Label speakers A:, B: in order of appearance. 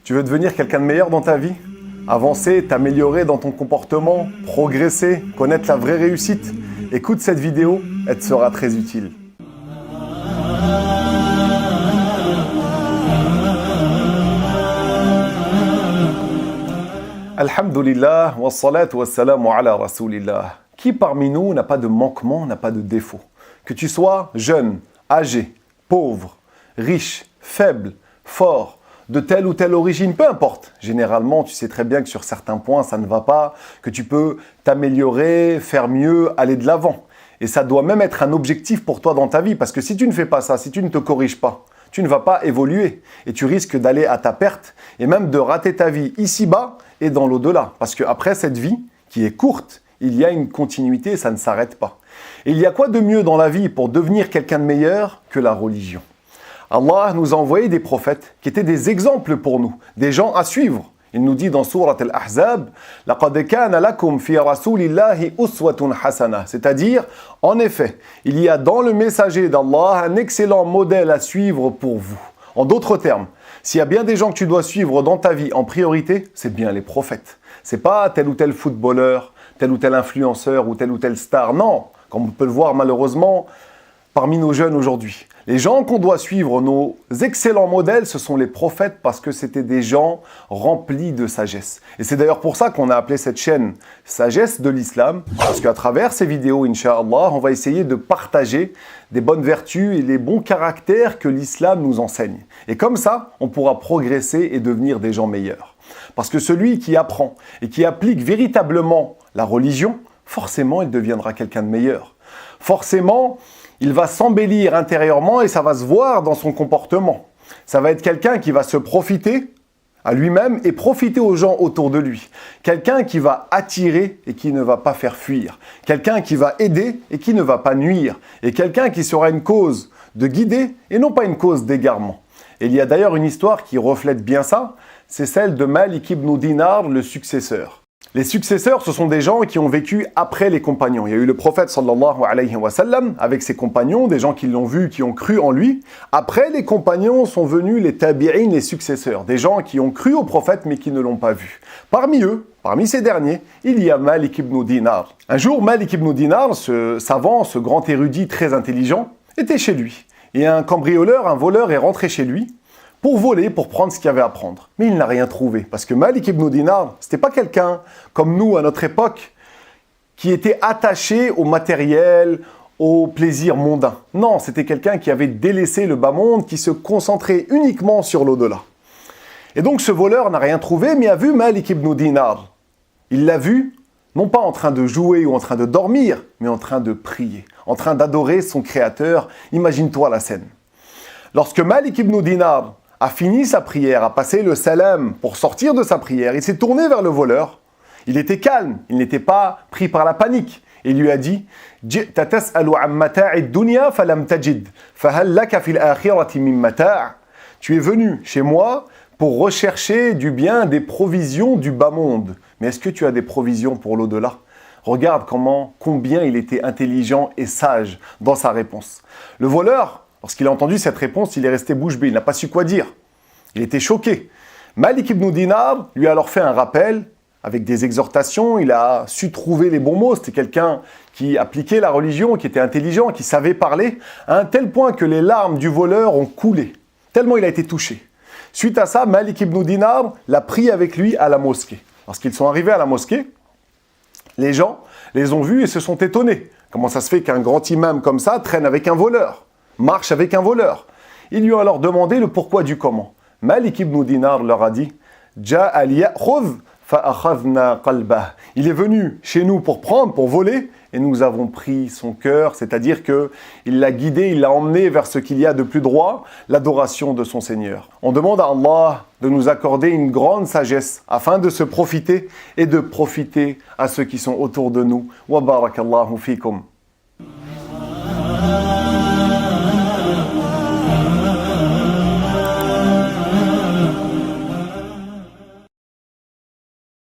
A: Tu veux devenir quelqu'un de meilleur dans ta vie? Avancer, t'améliorer dans ton comportement, progresser, connaître la vraie réussite? Écoute cette vidéo, elle te sera très utile. Alhamdulillah, wa salatu wa salamu ala rasulillah. Qui parmi nous n'a pas de manquement, n'a pas de défaut? Que tu sois jeune, âgé, pauvre, riche, faible, fort, de telle ou telle origine, peu importe. Généralement, tu sais très bien que sur certains points, ça ne va pas, que tu peux t'améliorer, faire mieux, aller de l'avant. Et ça doit même être un objectif pour toi dans ta vie, parce que si tu ne fais pas ça, si tu ne te corriges pas, tu ne vas pas évoluer et tu risques d'aller à ta perte et même de rater ta vie ici-bas et dans l'au-delà. Parce qu'après cette vie, qui est courte, il y a une continuité, ça ne s'arrête pas. Et il y a quoi de mieux dans la vie pour devenir quelqu'un de meilleur que la religion? Allah nous a envoyé des prophètes qui étaient des exemples pour nous, des gens à suivre. Il nous dit dans Surat Al-Ahzab, لَقَدْ كَانَ لَكُمْ فِي رَسُولِ اللَّهِ أُسْوَةٌ حَسَنَةٌ. C'est-à-dire, en effet, il y a dans le messager d'Allah un excellent modèle à suivre pour vous. En d'autres termes, s'il y a bien des gens que tu dois suivre dans ta vie en priorité, c'est bien les prophètes. C'est pas tel ou tel footballeur, tel ou tel influenceur ou telle star. Non, comme on peut le voir malheureusement parmi nos jeunes aujourd'hui. Les gens qu'on doit suivre, nos excellents modèles, ce sont les prophètes parce que c'était des gens remplis de sagesse. Et c'est d'ailleurs pour ça qu'on a appelé cette chaîne « Sagesse de l'Islam » parce qu'à travers ces vidéos, Inch'Allah, on va essayer de partager des bonnes vertus et les bons caractères que l'Islam nous enseigne. Et comme ça, on pourra progresser et devenir des gens meilleurs. Parce que celui qui apprend et qui applique véritablement la religion, forcément, il deviendra quelqu'un de meilleur. Forcément, il va s'embellir intérieurement et ça va se voir dans son comportement. Ça va être quelqu'un qui va se profiter à lui-même et profiter aux gens autour de lui. Quelqu'un qui va attirer et qui ne va pas faire fuir. Quelqu'un qui va aider et qui ne va pas nuire. Et quelqu'un qui sera une cause de guider et non pas une cause d'égarement. Et il y a d'ailleurs une histoire qui reflète bien ça, c'est celle de Malik ibn Dinar, le successeur. Les successeurs, ce sont des gens qui ont vécu après les compagnons. Il y a eu le prophète sallallahu alayhi wa sallam avec ses compagnons, des gens qui l'ont vu, qui ont cru en lui. Après les compagnons sont venus les tabi'in, les successeurs, des gens qui ont cru au prophète mais qui ne l'ont pas vu. Parmi eux, parmi ces derniers, il y a Malik ibn Dinar. Un jour, Malik ibn Dinar, ce savant, ce grand érudit très intelligent, était chez lui. Et un cambrioleur, un voleur est rentré chez lui pour voler, pour prendre ce qu'il y avait à prendre. Mais il n'a rien trouvé, parce que Malik ibn Dinar, c'était pas quelqu'un comme nous à notre époque, qui était attaché au matériel, au plaisir mondain. Non, c'était quelqu'un qui avait délaissé le bas monde, qui se concentrait uniquement sur l'au-delà. Et donc ce voleur n'a rien trouvé, mais a vu Malik ibn Dinar. Il l'a vu, non pas en train de jouer ou en train de dormir, mais en train de prier, en train d'adorer son créateur. Imagine-toi la scène. Lorsque Malik ibn Dinar a fini sa prière, a passé le salam pour sortir de sa prière, il s'est tourné vers le voleur. Il était calme, il n'était pas pris par la panique. Et il lui a dit « Ji'ta tas'alu an mata'i dunya falam tajid, fahal laka fil akhirati min mata'» Tu es venu chez moi pour rechercher du bien, des provisions du bas monde. Mais est-ce que tu as des provisions pour l'au-delà? Regarde combien il était intelligent et sage dans sa réponse. Le voleur, lorsqu'il a entendu cette réponse, il est resté bouche bée, il n'a pas su quoi dire. Il était choqué. Malik ibn Dinar lui a alors fait un rappel avec des exhortations, il a su trouver les bons mots. C'était quelqu'un qui appliquait la religion, qui était intelligent, qui savait parler, à un tel point que les larmes du voleur ont coulé, tellement il a été touché. Suite à ça, Malik ibn Dinar l'a pris avec lui à la mosquée. Lorsqu'ils sont arrivés à la mosquée, les gens les ont vus et se sont étonnés. Comment ça se fait qu'un grand imam comme ça traîne avec un voleur, marche avec un voleur? Ils lui ont alors demandé le pourquoi du comment. Malik ibn Dinar leur a dit « Ja'a liya'khudh fa'akhadhna qalbah » Il est venu chez nous pour prendre, pour voler, et nous avons pris son cœur, c'est-à-dire qu'il l'a guidé, il l'a emmené vers ce qu'il y a de plus droit, l'adoration de son Seigneur. On demande à Allah de nous accorder une grande sagesse afin de se profiter et de profiter à ceux qui sont autour de nous. Wa barakallahu fikum.